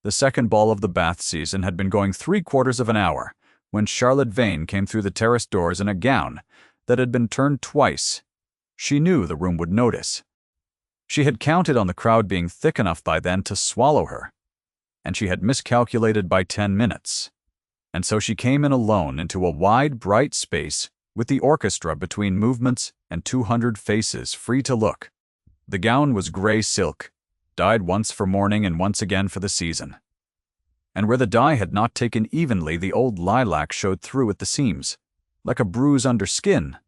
The second ball of the bath season had been going 3/4 of an hour when Charlotte Vane came through the terrace doors in a gown that had been turned twice. She knew the room would notice. She had counted on the crowd being thick enough by then to swallow her, and she had miscalculated by 10 minutes. And so she came in alone into a wide, bright space with the orchestra between movements and 200 faces free to look. The gown was gray silk, dyed once for morning and once again for the season. And where the dye had not taken evenly, the old lilac showed through at the seams, like a bruise under skin.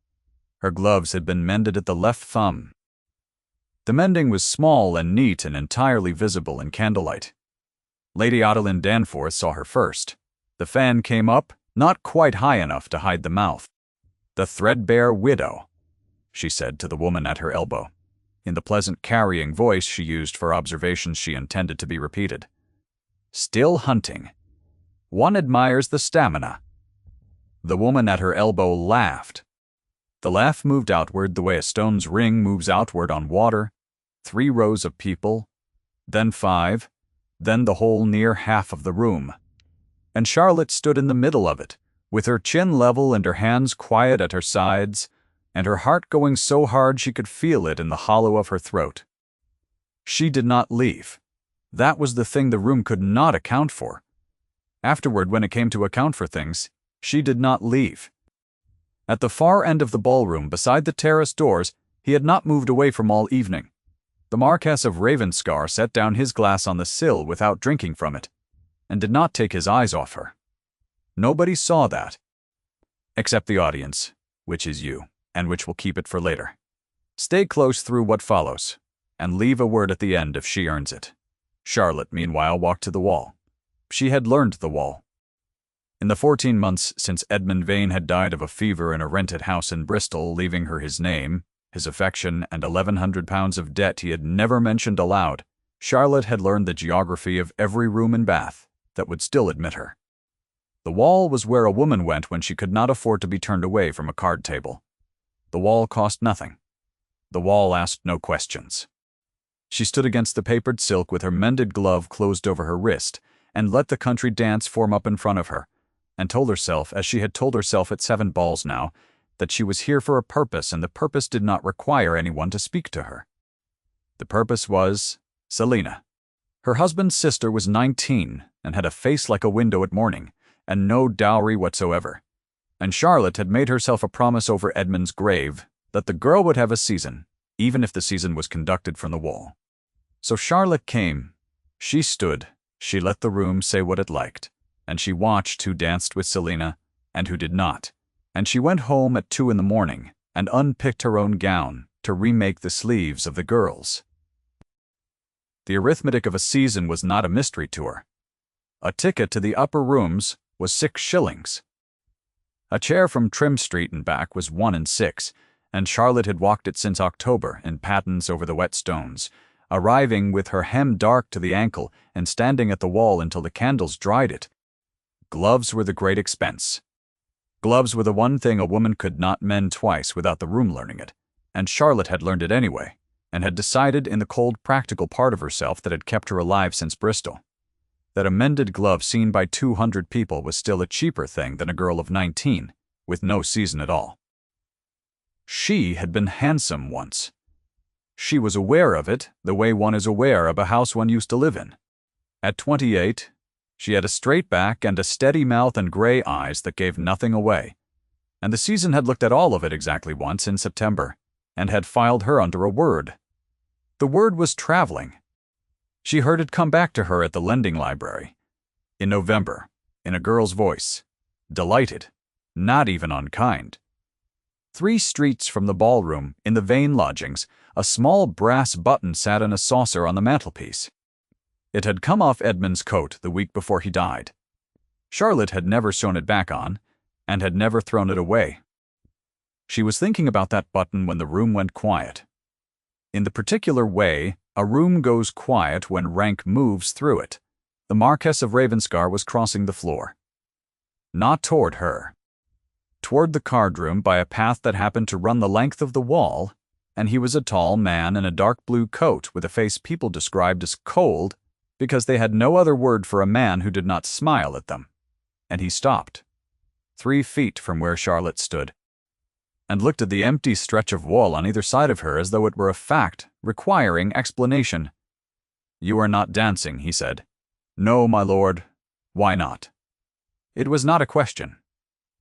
Her gloves had been mended at the left thumb. The mending was small and neat and entirely visible in candlelight. Lady Adeline Danforth saw her first. The fan came up, not quite high enough to hide the mouth. "The Threadbare widow," she said to the woman at her elbow, in the pleasant carrying voice she used for observations she intended to be repeated. "Still hunting. One admires the stamina." The woman at her elbow laughed. The laugh moved outward the way a stone's ring moves outward on water. 3 rows of people, then 5, then the whole near half of the room. And Charlotte stood in the middle of it, with her chin level and her hands quiet at her sides, and her heart going so hard she could feel it in the hollow of her throat. She did not leave. That was the thing the room could not account for. Afterward, when it came to account for things, she did not leave. At the far end of the ballroom, beside the terrace doors, he had not moved away from all evening. The Marquess of Ravenscar set down his glass on the sill without drinking from it, and did not take his eyes off her. Nobody saw that, except the audience, which is you, and which will keep it for later. Stay close through what follows, and leave a word at the end if she earns it. Charlotte, meanwhile, walked to the wall. She had learned the wall. In the 14 months since Edmund Vane had died of a fever in a rented house in Bristol, leaving her his name, his affection, and £1,100 of debt he had never mentioned aloud, Charlotte had learned the geography of every room in Bath that would still admit her. The wall was where a woman went when she could not afford to be turned away from a card table. The wall cost nothing. The wall asked no questions. She stood against the papered silk with her mended glove closed over her wrist, and let the country dance form up in front of her, and told herself, as she had told herself at 7 balls now, that she was here for a purpose, and the purpose did not require anyone to speak to her. The purpose was Selina. Her husband's sister was 19, and had a face like a window at morning, and no dowry whatsoever. And Charlotte had made herself a promise over Edmund's grave that the girl would have a season, even if the season was conducted from the wall. So Charlotte came. She stood. She let the room say what it liked, and she watched who danced with Selina and who did not. And she went home at 2 in the morning and unpicked her own gown to remake the sleeves of the girls. The arithmetic of a season was not a mystery to her. A ticket to the upper rooms was 6 shillings. A chair from Trim Street and back was 1 and 6, and Charlotte had walked it since October in pattens over the wet stones, arriving with her hem dark to the ankle and standing at the wall until the candles dried it. Gloves were the great expense. Gloves were the one thing a woman could not mend twice without the room learning it, and Charlotte had learned it anyway, and had decided in the cold practical part of herself that had kept her alive since Bristol, that a mended glove seen by 200 people was still a cheaper thing than a girl of 19, with no season at all. She had been handsome once. She was aware of it the way one is aware of a house one used to live in. At 28, she had a straight back and a steady mouth and gray eyes that gave nothing away, and the season had looked at all of it exactly once in September, and had filed her under a word. The word was traveling. She heard it come back to her at the lending library, in November, in a girl's voice, delighted, not even unkind. 3 streets from the ballroom, in the Vane lodgings, a small brass button sat in a saucer on the mantelpiece. It had come off Edmund's coat the week before he died. Charlotte had never sewn it back on, and had never thrown it away. She was thinking about that button when the room went quiet. In the particular way a room goes quiet when rank moves through it, the Marquess of Ravenscar was crossing the floor. Not toward her. Toward the card room by a path that happened to run the length of the wall, and he was a tall man in a dark blue coat with a face people described as cold because they had no other word for a man who did not smile at them. And he stopped, 3 feet from where Charlotte stood, and looked at the empty stretch of wall on either side of her as though it were a fact requiring explanation. "You are not dancing," he said. "No, my lord. Why not?" It was not a question.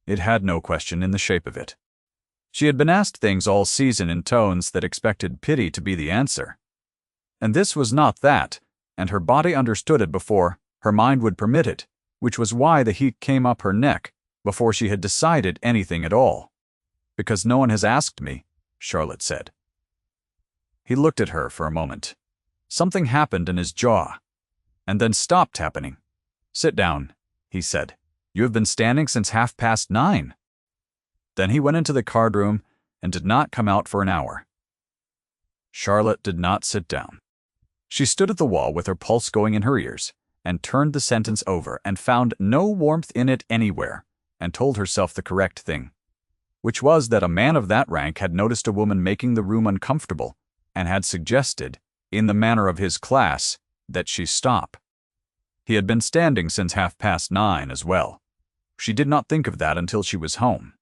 It had no question in the shape of it. She had been asked things all season in tones that expected pity to be the answer. And this was not that, and her body understood it before her mind would permit it, which was why the heat came up her neck before she had decided anything at all. "Because no one has asked me," Charlotte said. He looked at her for a moment. Something happened in his jaw, and then stopped happening. "Sit down," he said. "You have been standing since 9:30. Then he went into the card room and did not come out for an hour. Charlotte did not sit down. She stood at the wall with her pulse going in her ears, and turned the sentence over and found no warmth in it anywhere, and told herself the correct thing, which was that a man of that rank had noticed a woman making the room uncomfortable, and had suggested, in the manner of his class, that she stop. He had been standing since 9:30 as well. She did not think of that until she was home.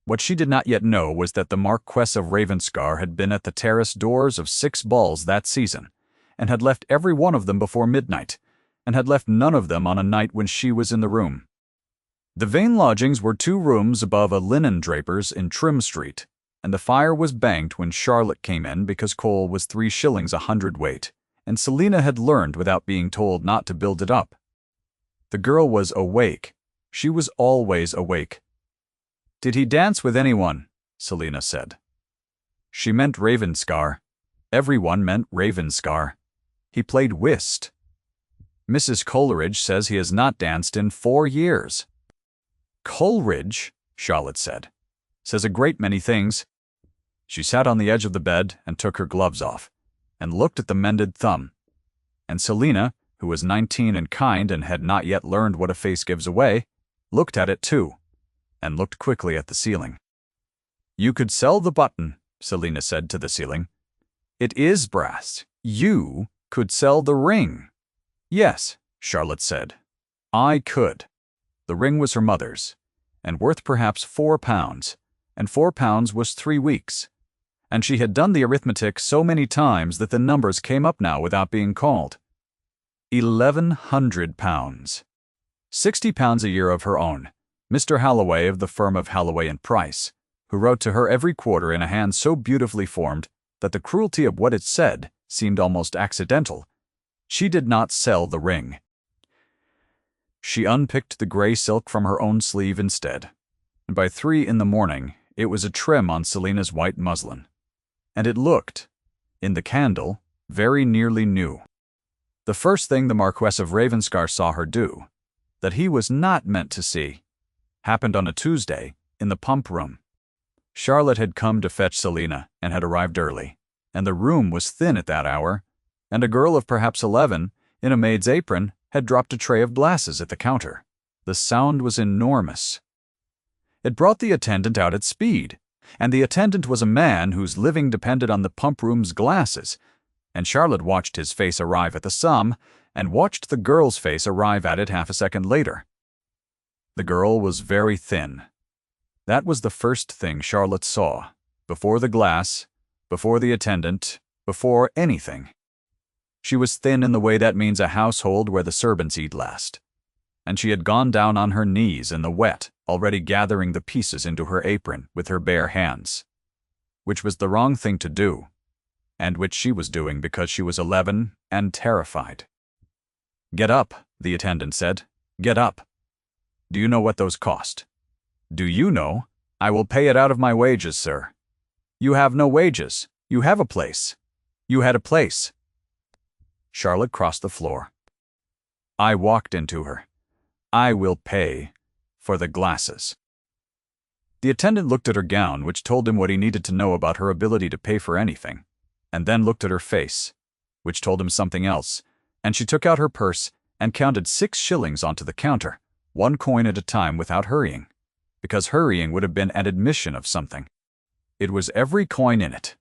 What she did not yet know was that the Marquess of Ravenscar had been at the terrace doors of 6 balls that season, and had left every one of them before midnight, and had left none of them on a night when she was in the room. The Vane lodgings were 2 rooms above a linen draper's in Trim Street, and the fire was banked when Charlotte came in because coal was 3 shillings a hundredweight, and Selina had learned without being told not to build it up. The girl was awake. She was always awake. "Did he dance with anyone?" Selina said. She meant Ravenscar. Everyone meant Ravenscar. He played whist. "Mrs. Coleridge says he has not danced in 4 years. "Coleridge," Charlotte said, "says a great many things." She sat on the edge of the bed and took her gloves off, and looked at the mended thumb. And Selina, who was 19 and kind and had not yet learned what a face gives away, looked at it too, and looked quickly at the ceiling. "You could sell the button," Selina said to the ceiling. "It is brass. You could sell the ring." "Yes," Charlotte said. "I could." The ring was her mother's, and worth perhaps £4, and £4 was 3 weeks. And she had done the arithmetic so many times that the numbers came up now without being called. £1,100. £60 a year of her own. Mr. Halloway of the firm of Halloway and Price, who wrote to her every quarter in a hand so beautifully formed that the cruelty of what it said seemed almost accidental. She did not sell the ring. She unpicked the gray silk from her own sleeve instead, and by 3 in the morning it was a trim on Selina's white muslin, and it looked, in the candle, very nearly new. The first thing the Marquess of Ravenscar saw her do, that he was not meant to see, happened on a Tuesday in the pump room. Charlotte had come to fetch Selina and had arrived early, and the room was thin at that hour, and a girl of perhaps 11, in a maid's apron, had dropped a tray of glasses at the counter. The sound was enormous. It brought the attendant out at speed, and the attendant was a man whose living depended on the pump room's glasses, and Charlotte watched his face arrive at the sum, and watched the girl's face arrive at it half a second later. The girl was very thin. That was the first thing Charlotte saw, before the glass, before the attendant, before anything. She was thin in the way that means a household where the servants eat last. And she had gone down on her knees in the wet, already gathering the pieces into her apron with her bare hands, which was the wrong thing to do, and which she was doing because she was 11 and terrified. "Get up," the attendant said. "Get up. Do you know what those cost?" "Do you know? I will pay it out of my wages, sir." "You have no wages. You have a place. You had a place." Charlotte crossed the floor. I walked into her. "I will pay for the glasses." The attendant looked at her gown, which told him what he needed to know about her ability to pay for anything, and then looked at her face, which told him something else, and she took out her purse and counted 6 shillings onto the counter, 1 coin at a time without hurrying, because hurrying would have been an admission of something. It was every coin in it.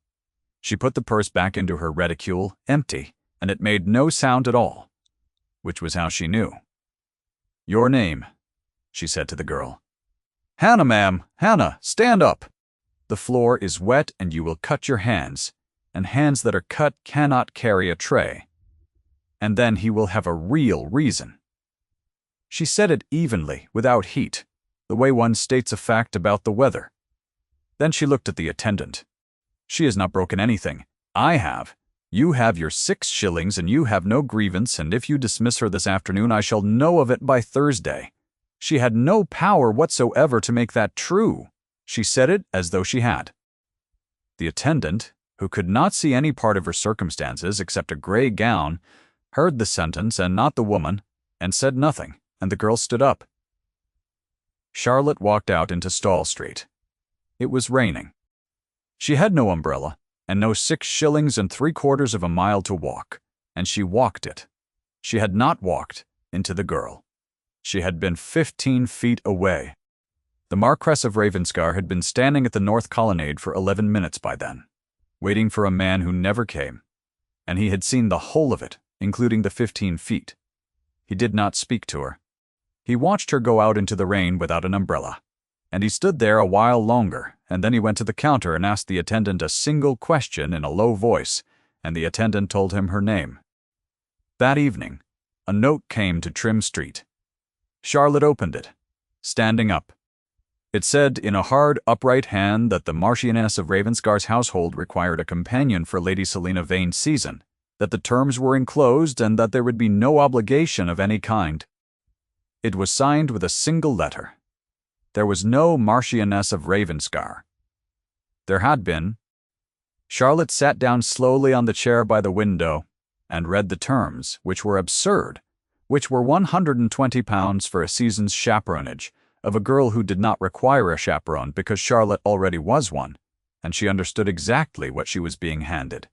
She put the purse back into her reticule, empty, and it made no sound at all, which was how she knew. "Your name," she said to the girl. "Hannah, ma'am, Hannah, stand up. The floor is wet and you will cut your hands, and hands that are cut cannot carry a tray. And then he will have a real reason." She said it evenly, without heat, the way one states a fact about the weather. Then she looked at the attendant. "She has not broken anything. I have. You have your 6 shillings and you have no grievance, and if you dismiss her this afternoon I shall know of it by Thursday." She had no power whatsoever to make that true. She said it as though she had. The attendant, who could not see any part of her circumstances except a gray gown, heard the sentence and not the woman, and said nothing, and the girl stood up. Charlotte walked out into Stall Street. It was raining. She had no umbrella, and no 6 shillings and 3/4 of a mile to walk, and she walked it. She had not walked into the girl. She had been 15 feet away. The Marquess of Ravenscar had been standing at the north colonnade for 11 minutes by then, waiting for a man who never came, and he had seen the whole of it, including the 15 feet. He did not speak to her. He watched her go out into the rain without an umbrella, and he stood there a while longer, and then he went to the counter and asked the attendant a single question in a low voice, and the attendant told him her name. That evening, a note came to Trim Street. Charlotte opened it, standing up. It said in a hard, upright hand that the Marchioness of Ravenscar's household required a companion for Lady Selina Vane's season, that the terms were enclosed, and that there would be no obligation of any kind. It was signed with a single letter. There was no Marchioness of Ravenscar. There had been. Charlotte sat down slowly on the chair by the window and read the terms, which were absurd, which were £120 for a season's chaperonage of a girl who did not require a chaperone because Charlotte already was one, and she understood exactly what she was being handed.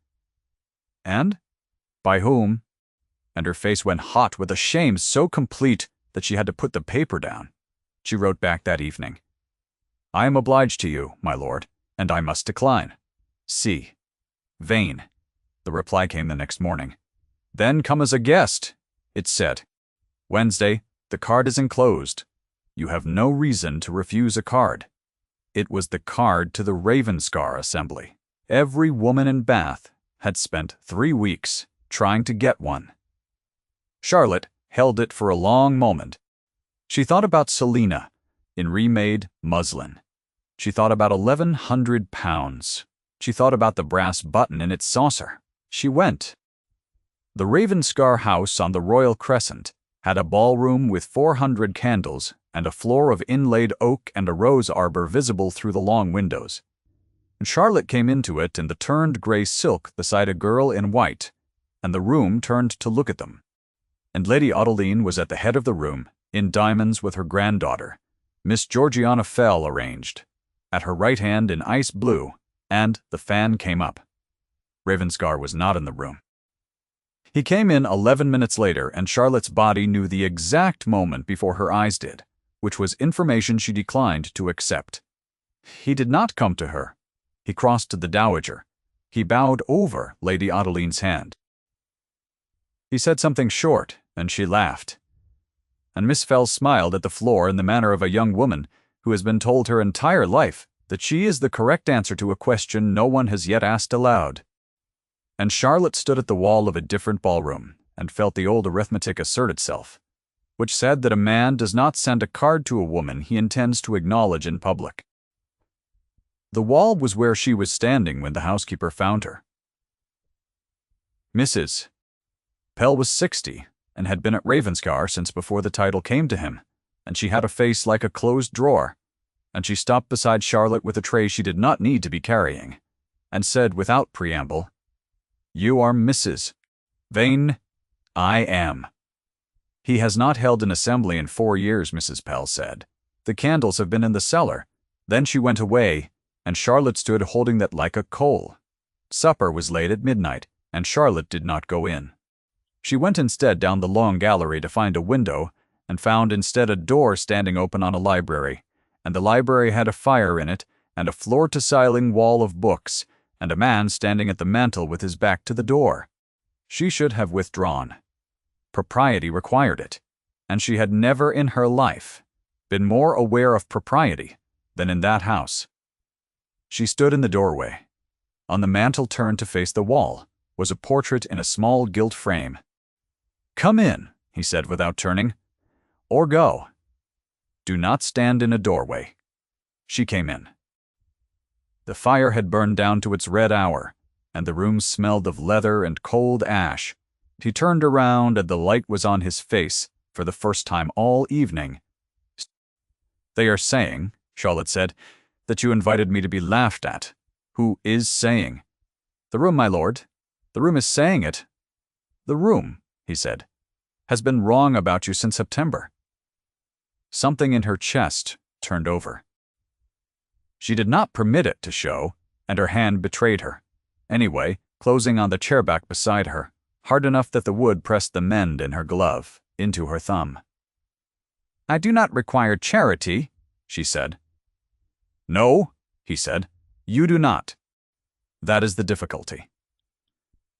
And? By whom? And her face went hot with a shame so complete that she had to put the paper down. She wrote back that evening. "I am obliged to you, my lord, and I must decline. C. Vane." The reply came the next morning. "Then come as a guest," it said. "Wednesday, the card is enclosed. You have no reason to refuse a card." It was the card to the Ravenscar Assembly. Every woman in Bath had spent 3 weeks trying to get one. Charlotte held it for a long moment. She thought about Selina in remade muslin. She thought about £1,100. She thought about the brass button in its saucer. She went. The Ravenscar house on the Royal Crescent had a ballroom with 400 candles and a floor of inlaid oak and a rose arbor visible through the long windows. And Charlotte came into it in the turned gray silk beside a girl in white, and the room turned to look at them. And Lady Autoline was at the head of the room, in diamonds with her granddaughter, Miss Georgiana Fell arranged, at her right hand in ice blue, and the fan came up. Ravenscar was not in the room. He came in 11 minutes later, and Charlotte's body knew the exact moment before her eyes did, which was information she declined to accept. He did not come to her. He crossed to the Dowager. He bowed over Lady Autoline's hand. He said something short, and she laughed. And Miss Fell smiled at the floor in the manner of a young woman who has been told her entire life that she is the correct answer to a question no one has yet asked aloud. And Charlotte stood at the wall of a different ballroom and felt the old arithmetic assert itself, which said that a man does not send a card to a woman he intends to acknowledge in public. The wall was where she was standing when the housekeeper found her. Mrs. Pell was 60 and had been at Ravenscar since before the title came to him, and she had a face like a closed drawer, and she stopped beside Charlotte with a tray she did not need to be carrying, and said without preamble, "You are Mrs. Vane?" "I am." "He has not held an assembly in 4 years," Mrs. Pell said. "The candles have been in the cellar." Then she went away, and Charlotte stood holding that like a coal. Supper was laid at midnight, and Charlotte did not go in. She went instead down the long gallery to find a window, and found instead a door standing open on a library, and the library had a fire in it, and a floor-to-ceiling wall of books, and a man standing at the mantel with his back to the door. She should have withdrawn. Propriety required it, and she had never in her life been more aware of propriety than in that house. She stood in the doorway. On the mantel turned to face the wall was a portrait in a small gilt frame. "Come in," he said without turning, "or go. Do not stand in a doorway." She came in. The fire had burned down to its red hour, and the room smelled of leather and cold ash. He turned around, and the light was on his face for the first time all evening. "They are saying," Charlotte said, "that you invited me to be laughed at." "Who is saying?" "The room, my lord. The room is saying it." "The room," he said, "has been wrong about you since September." Something in her chest turned over. She did not permit it to show, and her hand betrayed her. Anyway, closing on the chairback beside her, hard enough that the wood pressed the mend in her glove into her thumb. "I do not require charity," she said. "No," he said, "you do not. That is the difficulty."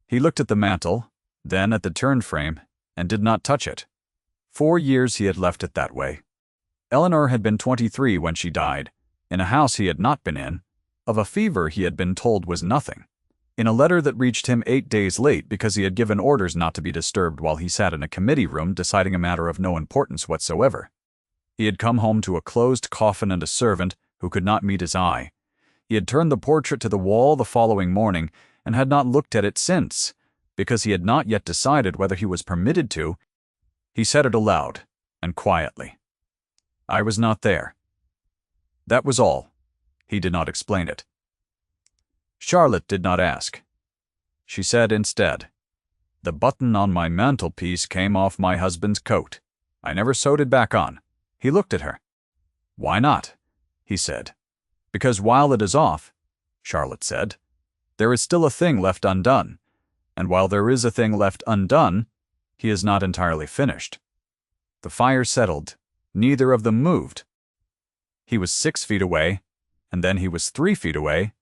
He looked at the mantel, then at the turned frame, and did not touch it. 4 years he had left it that way. Eleanor had been 23 when she died, in a house he had not been in, of a fever he had been told was nothing, in a letter that reached him 8 days late because he had given orders not to be disturbed while he sat in a committee room deciding a matter of no importance whatsoever. He had come home to a closed coffin and a servant who could not meet his eye. He had turned the portrait to the wall the following morning and had not looked at it since, because he had not yet decided whether he was permitted to. He said it aloud and quietly. "I was not there." That was all. He did not explain it. Charlotte did not ask. She said instead, "The button on my mantelpiece came off my husband's coat. I never sewed it back on." He looked at her. "Why not?" he said. "Because while it is off," Charlotte said, "there is still a thing left undone, and while there is a thing left undone, he is not entirely finished." The fire settled. Neither of them moved. He was 6 feet away, and then he was 3 feet away,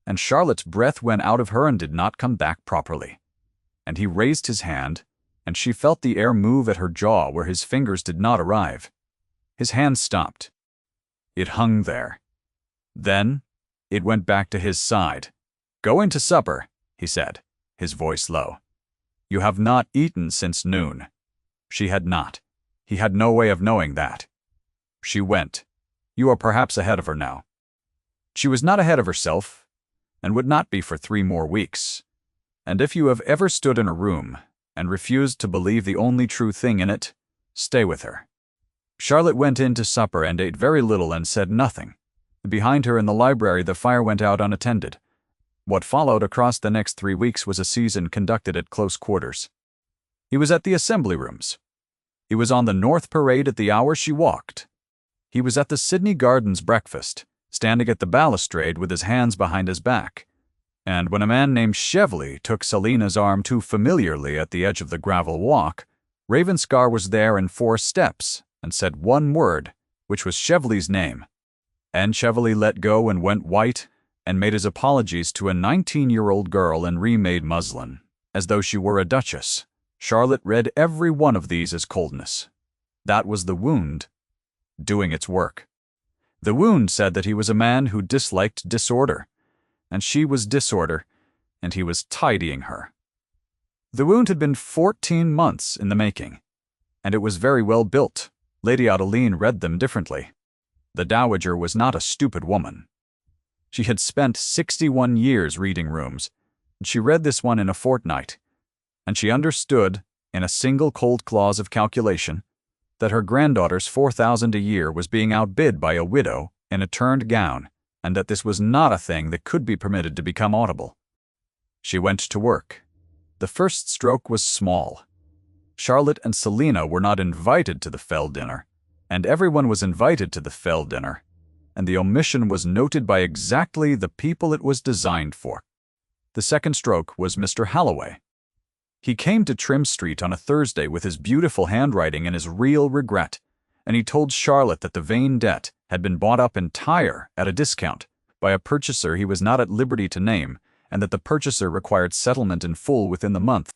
and Charlotte's breath went out of her and did not come back properly. And he raised his hand, and she felt the air move at her jaw where his fingers did not arrive. His hand stopped. It hung there. Then it went back to his side. "Go in to supper," he said, his voice low. "You have not eaten since noon." She had not. He had no way of knowing that. She went. You are perhaps ahead of her now. She was not ahead of herself, and would not be for 3 more weeks. And if you have ever stood in a room and refused to believe the only true thing in it, stay with her. Charlotte went in to supper and ate very little and said nothing. Behind her in the library the fire went out unattended. What followed across the next 3 weeks was a season conducted at close quarters. He was at the assembly rooms. He was on the North Parade at the hour she walked. He was at the Sydney Gardens breakfast, standing at the balustrade with his hands behind his back. And when a man named Chevely took Selina's arm too familiarly at the edge of the gravel walk, Ravenscar was there in 4 steps and said one word, which was Chevely's name. And Chevely let go and went white and made his apologies to a 19-year-old girl in remade muslin, as though she were a duchess. Charlotte read every one of these as coldness. That was the wound, doing its work. The wound said that he was a man who disliked disorder, and she was disorder, and he was tidying her. The wound had been 14 months in the making, and it was very well built. Lady Adeline read them differently. The dowager was not a stupid woman. She had spent 61 years reading rooms, and she read this one in a fortnight, and she understood, in a single cold clause of calculation, that her granddaughter's 4,000 a year was being outbid by a widow in a turned gown, and that this was not a thing that could be permitted to become audible. She went to work. The first stroke was small. Charlotte and Selina were not invited to the Fell dinner, and everyone was invited to the Fell dinner, and the omission was noted by exactly the people it was designed for. The second stroke was Mr. Halloway. He came to Trim Street on a Thursday with his beautiful handwriting and his real regret, and he told Charlotte that the Vane debt had been bought up entire at a discount by a purchaser he was not at liberty to name, and that the purchaser required settlement in full within the month.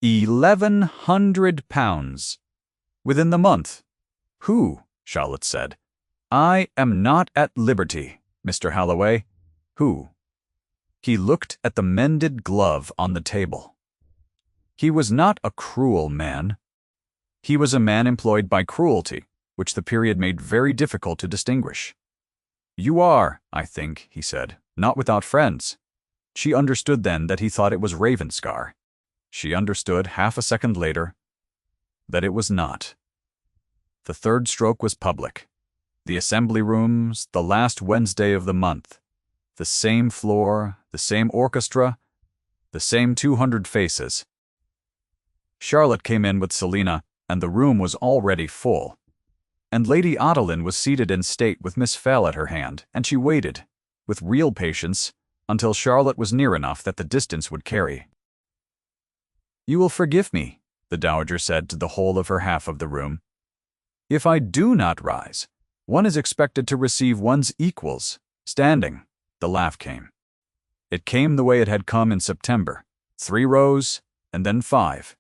£1,100. Within the month. Who? Charlotte said. I am not at liberty, Mr. Holloway. Who? He looked at the mended glove on the table. He was not a cruel man. He was a man employed by cruelty, which the period made very difficult to distinguish. You are, I think, he said, not without friends. She understood then that he thought it was Ravenscar. She understood half a second later that it was not. The third stroke was public. The assembly rooms, the last Wednesday of the month. The same floor, the same orchestra, the same 200 faces. Charlotte came in with Selina, and the room was already full. And Lady Adeline was seated in state with Miss Fell at her hand, and she waited, with real patience, until Charlotte was near enough that the distance would carry. You will forgive me, the dowager said to the whole of her half of the room. If I do not rise, one is expected to receive one's equals, standing. The laugh came. It came the way it had come in September, 3 rows, and then 5,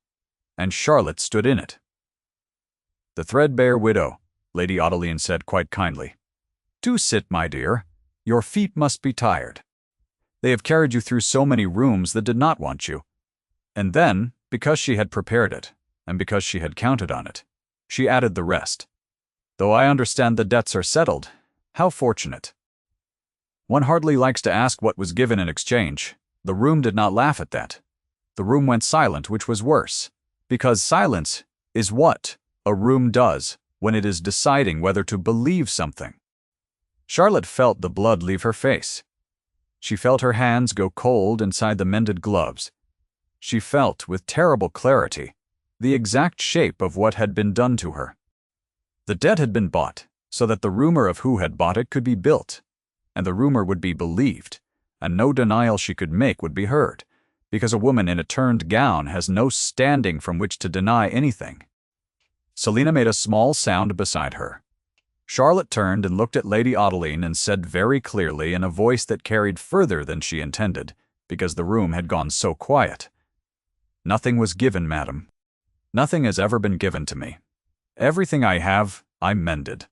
and Charlotte stood in it. The Threadbare widow, Lady Adeline said quite kindly. Do sit, my dear. Your feet must be tired. They have carried you through so many rooms that did not want you. And then, because she had prepared it, and because she had counted on it, she added the rest. Though I understand the debts are settled, how fortunate. One hardly likes to ask what was given in exchange. The room did not laugh at that. The room went silent, which was worse, because silence is what a room does when it is deciding whether to believe something. Charlotte felt the blood leave her face. She felt her hands go cold inside the mended gloves. She felt, with terrible clarity, the exact shape of what had been done to her. The debt had been bought, so that the rumor of who had bought it could be built, and the rumor would be believed, and no denial she could make would be heard, because a woman in a turned gown has no standing from which to deny anything. Selina made a small sound beside her. Charlotte turned and looked at Lady Adeline and said very clearly in a voice that carried further than she intended, because the room had gone so quiet. Nothing was given, madam. Nothing has ever been given to me. Everything I have, I mended.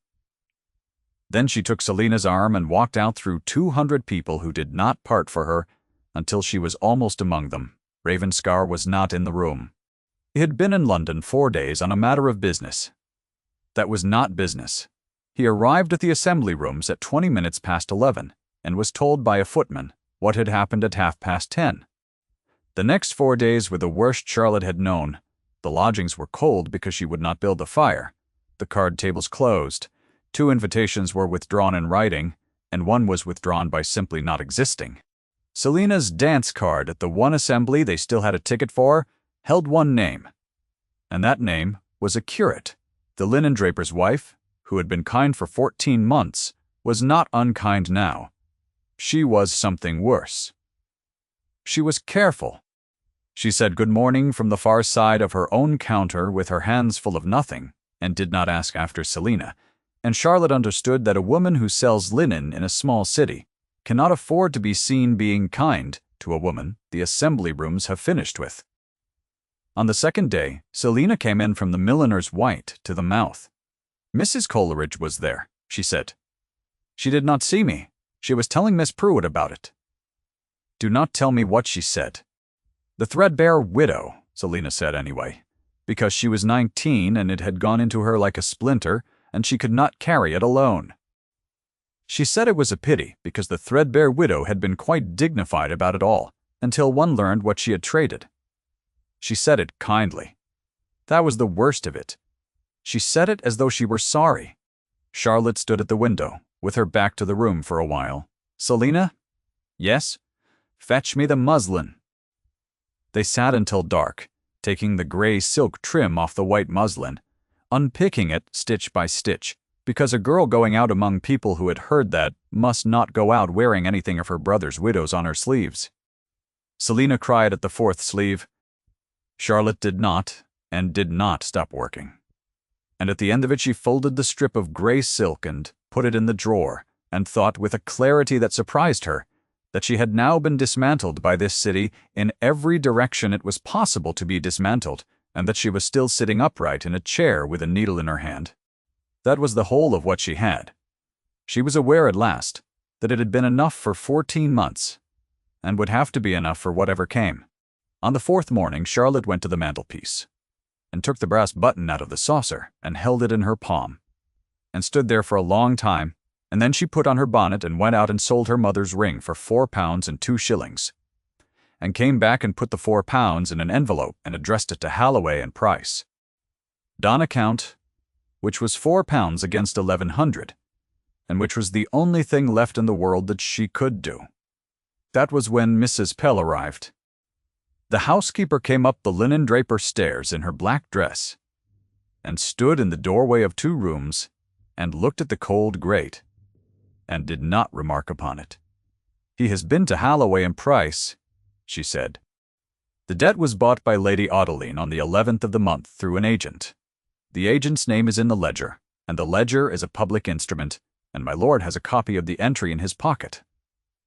Then she took Selina's arm and walked out through 200 people who did not part for her until she was almost among them. Ravenscar was not in the room. He had been in London 4 days on a matter of business. That was not business. He arrived at the assembly rooms at 20 minutes past 11 and was told by a footman what had happened at 10:30. The next 4 days were the worst Charlotte had known. The lodgings were cold because she would not build a fire. The card tables closed. 2 invitations were withdrawn in writing, and 1 was withdrawn by simply not existing. Selina's dance card at the one assembly they still had a ticket for held one name, and that name was a curate. The linen draper's wife, who had been kind for 14 months, was not unkind now. She was something worse. She was careful. She said good morning from the far side of her own counter with her hands full of nothing, and did not ask after Selina, and Charlotte understood that a woman who sells linen in a small city cannot afford to be seen being kind to a woman the assembly rooms have finished with. On the second day, Selina came in from the milliner's white to the mouth. Mrs. Coleridge was there, she said. She did not see me. She was telling Miss Pruitt about it. Do not tell me what she said. The Threadbare widow, Selina said anyway, because she was 19 and it had gone into her like a splinter, and she could not carry it alone. She said it was a pity because the Threadbare widow had been quite dignified about it all, until one learned what she had traded. She said it kindly. That was the worst of it. She said it as though she were sorry. Charlotte stood at the window, with her back to the room for a while. Selina? Yes? Fetch me the muslin. They sat until dark, taking the gray silk trim off the white muslin, unpicking it stitch by stitch, because a girl going out among people who had heard that must not go out wearing anything of her brother's widow's on her sleeves. Selina cried at the 4th sleeve. Charlotte did not, and did not stop working. And at the end of it she folded the strip of gray silk and put it in the drawer, and thought with a clarity that surprised her that she had now been dismantled by this city in every direction it was possible to be dismantled, and that she was still sitting upright in a chair with a needle in her hand. That was the whole of what she had. She was aware at last that it had been enough for 14 months, and would have to be enough for whatever came. On the 4th morning, Charlotte went to the mantelpiece, and took the brass button out of the saucer, and held it in her palm, and stood there for a long time, and then she put on her bonnet and went out and sold her mother's ring for £4 and 2 shillings, and came back and put the £4 in an envelope and addressed it to Halloway and Price. Don account, which was £4 against 1100, and which was the only thing left in the world that she could do. That was when Mrs. Pell arrived. The housekeeper came up the linen draper stairs in her black dress, and stood in the doorway of 2 rooms, and looked at the cold grate, and did not remark upon it. "He has been to Halloway and Price," she said. "The debt was bought by Lady Adeline on the 11th of the month through an agent. The agent's name is in the ledger, and the ledger is a public instrument, and my lord has a copy of the entry in his pocket."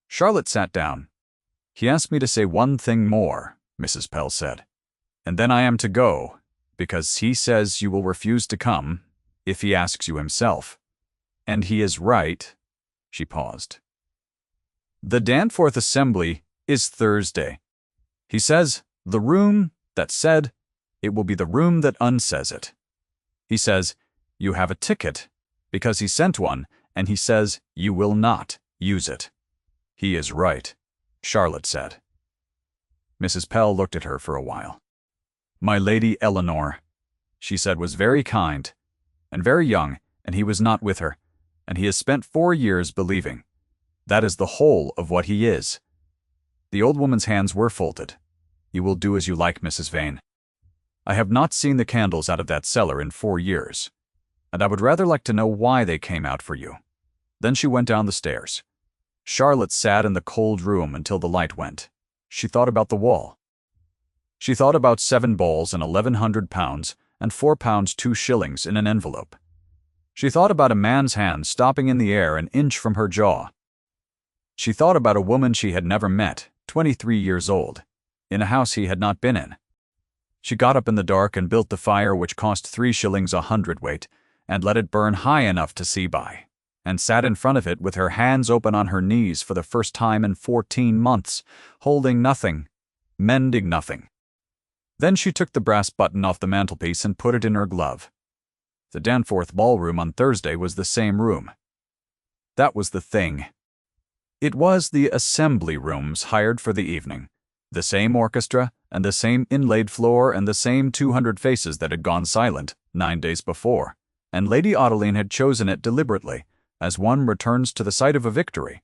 Charlotte sat down. "He asked me to say one thing more," Mrs. Pell said, "and then I am to go, because he says you will refuse to come if he asks you himself. And he is right." She paused. "The Danforth Assembly is Thursday. He says the room that said it will be the room that unsays it. He says you have a ticket because he sent one, and he says you will not use it." "He is right," Charlotte said. Mrs. Pell looked at her for a while. "My Lady Eleanor," she said, "was very kind, and very young, and he was not with her, and he has spent 4 years believing. That is the whole of what he is." The old woman's hands were folded. "You will do as you like, Mrs. Vane. I have not seen the candles out of that cellar in 4 years, and I would rather like to know why they came out for you." Then she went down the stairs. Charlotte sat in the cold room until the light went. She thought about the wall. She thought about 7 balls and £1,100 and £4 2 shillings in an envelope. She thought about a man's hand stopping in the air an inch from her jaw. She thought about a woman she had never met, 23 years old, in a house he had not been in. She got up in the dark and built the fire which cost 3 shillings a hundredweight, and let it burn high enough to see by, and sat in front of it with her hands open on her knees for the first time in 14 months, holding nothing, mending nothing. Then she took the brass button off the mantelpiece and put it in her glove. The Danforth ballroom on Thursday was the same room. That was the thing. It was the assembly rooms hired for the evening, the same orchestra, and the same inlaid floor, and the same 200 faces that had gone silent 9 days before, and Lady Adeline had chosen it deliberately, as one returns to the site of a victory.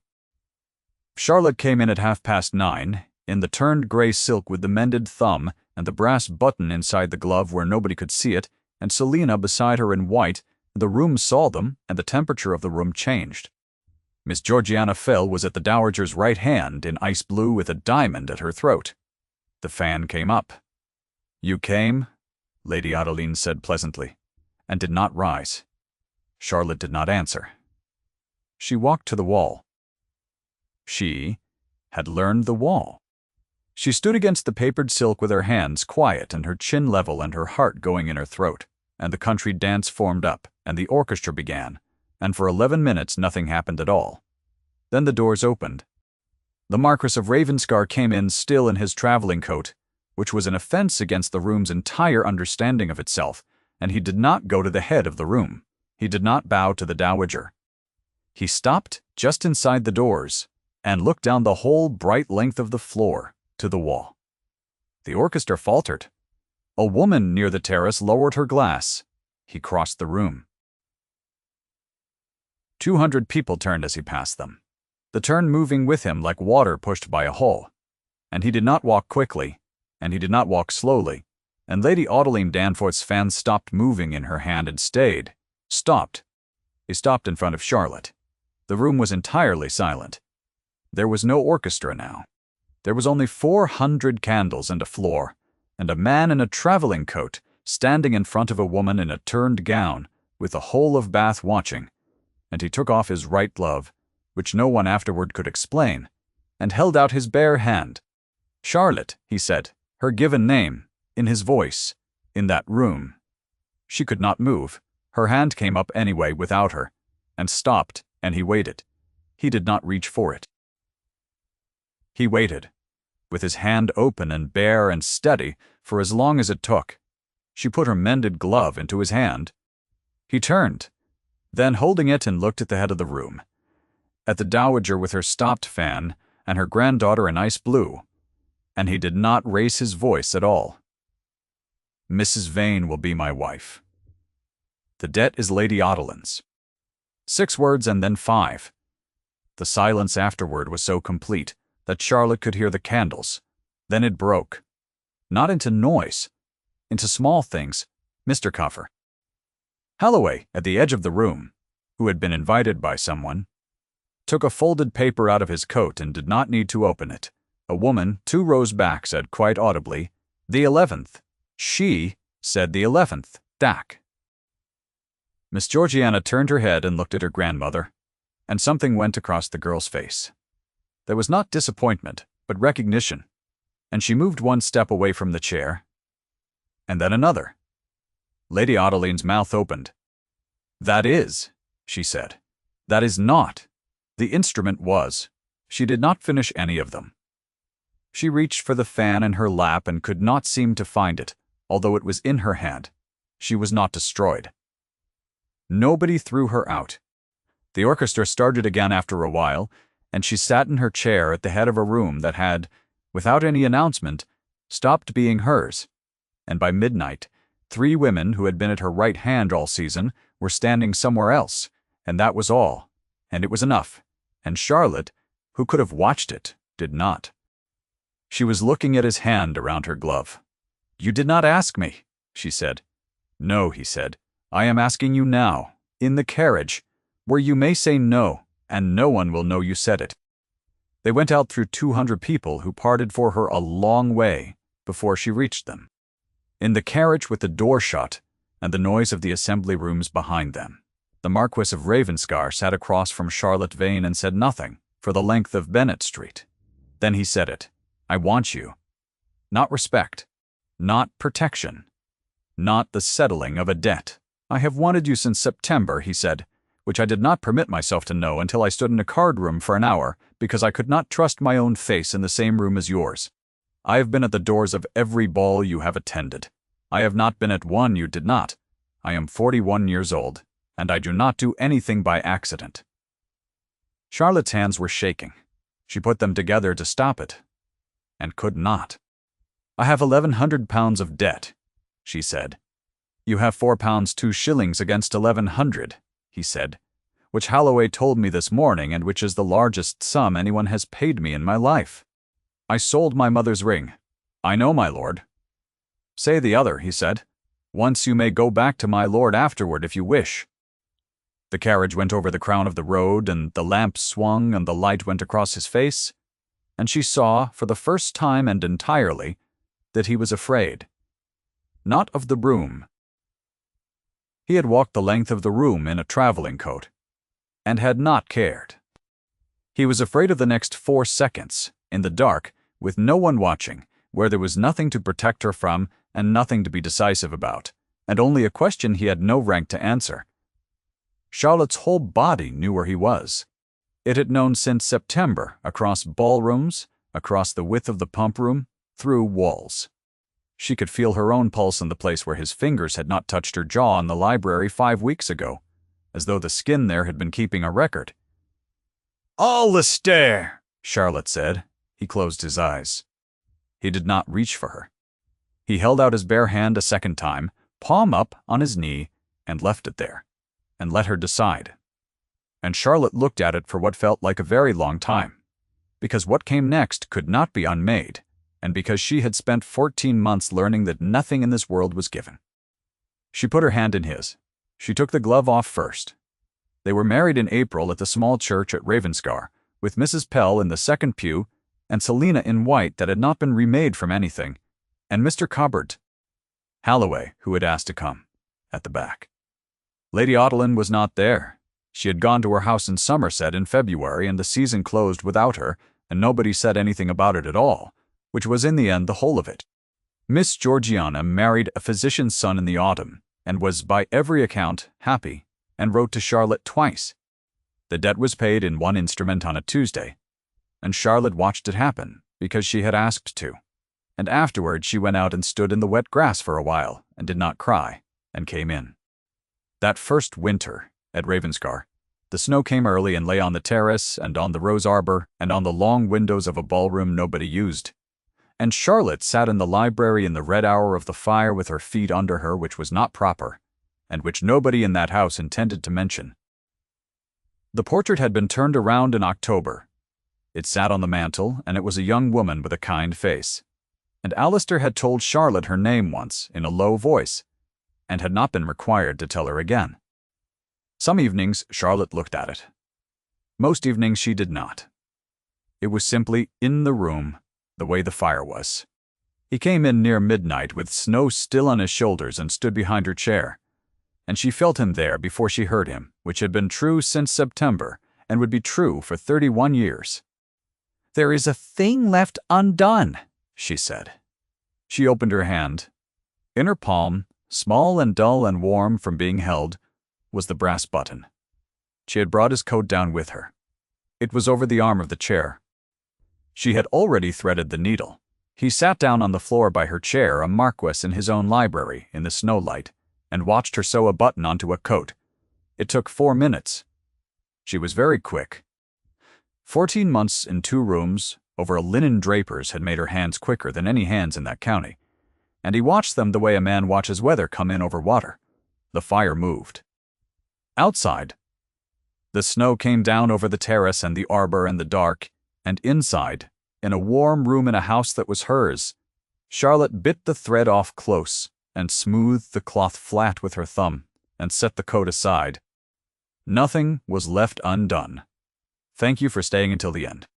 Charlotte came in at 9:30, in the turned grey silk with the mended thumb and the brass button inside the glove where nobody could see it, and Selina beside her in white. The room saw them, and the temperature of the room changed. Miss Georgiana Fell was at the dowager's right hand in ice blue with a diamond at her throat. The fan came up. "You came?" Lady Adeline said pleasantly, and did not rise. Charlotte did not answer. She walked to the wall. She had learned the wall. She stood against the papered silk with her hands quiet and her chin level and her heart going in her throat, and the country dance formed up, and the orchestra began, and for 11 minutes nothing happened at all. Then the doors opened. The Marquis of Ravenscar came in still in his travelling coat, which was an offence against the room's entire understanding of itself, and he did not go to the head of the room. He did not bow to the dowager. He stopped just inside the doors, and looked down the whole bright length of the floor to the wall. The orchestra faltered. A woman near the terrace lowered her glass. He crossed the room. 200 people turned as he passed them, the turn moving with him like water pushed by a hull. And he did not walk quickly, and he did not walk slowly, and Lady Adeline Danforth's fan stopped moving in her hand and stayed. Stopped. He stopped in front of Charlotte. The room was entirely silent. There was no orchestra now. There was only 400 candles and a floor, and a man in a travelling coat standing in front of a woman in a turned gown, with the whole of Bath watching, and he took off his right glove, which no one afterward could explain, and held out his bare hand. "Charlotte," he said, her given name, in his voice, in that room. She could not move. Her hand came up anyway without her, and stopped, and he waited. He did not reach for it. He waited, with his hand open and bare and steady, for as long as it took. She put her mended glove into his hand. He turned, then holding it and looked at the head of the room, at the dowager with her stopped fan, and her granddaughter in ice blue, and he did not raise his voice at all. "Mrs. Vane will be my wife. The debt is Lady Ottolin's." 6 words and then 5. The silence afterward was so complete that Charlotte could hear the candles. Then it broke. Not into noise, into small things. Mr. Coffer. Holloway, at the edge of the room, who had been invited by someone, took a folded paper out of his coat and did not need to open it. A woman 2 rows back said quite audibly, "The 11th. She said the 11th. Dak." Miss Georgiana turned her head and looked at her grandmother, and something went across the girl's face. There was not disappointment, but recognition, and she moved 1 step away from the chair, and then another. Lady Ottolin's mouth opened. "That is," she said. "That is not. The instrument was." She did not finish any of them. She reached for the fan in her lap and could not seem to find it, although it was in her hand. She was not destroyed. Nobody threw her out. The orchestra started again after a while, and she sat in her chair at the head of a room that had, without any announcement, stopped being hers, and by midnight, 3 women who had been at her right hand all season were standing somewhere else, and that was all, and it was enough, and Charlotte, who could have watched it, did not. She was looking at his hand around her glove. "You did not ask me," she said. "No," he said. "I am asking you now, in the carriage, where you may say no, and no one will know you said it." They went out through 200 people who parted for her a long way before she reached them. In the carriage with the door shut and the noise of the assembly rooms behind them, the Marquis of Ravenscar sat across from Charlotte Vane and said nothing for the length of Bennett Street. Then he said it. "I want you. Not respect. Not protection. Not the settling of a debt. I have wanted you since September," he said, "which I did not permit myself to know until I stood in a card room for an hour, because I could not trust my own face in the same room as yours. I have been at the doors of every ball you have attended. I have not been at one you did not. I am 41 years old, and I do not do anything by accident." Charlotte's hands were shaking. She put them together to stop it, and could not. "I have £1,100 of debt," she said. "You have £4 2 shillings against 1,100, he said, "which Holloway told me this morning, and which is the largest sum anyone has paid me in my life. I sold my mother's ring." "I know, my lord." "Say the other," he said. "Once you may go back to my lord afterward if you wish." The carriage went over the crown of the road, and the lamp swung, and the light went across his face, and she saw, for the first time and entirely, that he was afraid. Not of the room. He had walked the length of the room in a traveling coat, and had not cared. He was afraid of the next 4 seconds, in the dark, with no one watching, where there was nothing to protect her from and nothing to be decisive about, and only a question he had no rank to answer. Charlotte's whole body knew where he was. It had known since September, across ballrooms, across the width of the pump room, through walls. She could feel her own pulse in the place where his fingers had not touched her jaw in the library 5 weeks ago, as though the skin there had been keeping a record. "Alistair!" Charlotte said. He closed his eyes. He did not reach for her. He held out his bare hand a second time, palm up on his knee, and left it there, and let her decide. And Charlotte looked at it for what felt like a very long time, because what came next could not be unmade, and because she had spent 14 months learning that nothing in this world was given. She put her hand in his. She took the glove off first. They were married in April at the small church at Ravenscar, with Mrs. Pell in the second pew, and Selina in white that had not been remade from anything, and Mr. Cobbard, Holloway, who had asked to come, at the back. Lady Ottoline was not there. She had gone to her house in Somerset in February, and the season closed without her, and nobody said anything about it at all, which was in the end the whole of it. Miss Georgiana married a physician's son in the autumn, and was by every account happy, and wrote to Charlotte twice. The debt was paid in one instrument on a Tuesday, and Charlotte watched it happen because she had asked to. And afterward she went out and stood in the wet grass for a while, and did not cry, and came in. That first winter, at Ravenscar, the snow came early and lay on the terrace and on the rose arbor and on the long windows of a ballroom nobody used. And Charlotte sat in the library in the red hour of the fire with her feet under her, which was not proper, and which nobody in that house intended to mention. The portrait had been turned around in October. It sat on the mantel, and it was a young woman with a kind face. And Alistair had told Charlotte her name once, in a low voice, and had not been required to tell her again. Some evenings Charlotte looked at it. Most evenings she did not. It was simply in the room, the way the fire was. He came in near midnight with snow still on his shoulders and stood behind her chair. And she felt him there before she heard him, which had been true since September, and would be true for 31 years. "There is a thing left undone," she said. She opened her hand. In her palm, small and dull and warm from being held, was the brass button. She had brought his coat down with her. It was over the arm of the chair. She had already threaded the needle. He sat down on the floor by her chair, a marquis in his own library, in the snow light, and watched her sew a button onto a coat. It took 4 minutes. She was very quick. 14 months in 2 rooms, over a linen draper's, had made her hands quicker than any hands in that county, and he watched them the way a man watches weather come in over water. The fire moved. Outside, the snow came down over the terrace and the arbor and the dark, and inside, in a warm room in a house that was hers, Charlotte bit the thread off close and smoothed the cloth flat with her thumb and set the coat aside. Nothing was left undone. Thank you for staying until the end.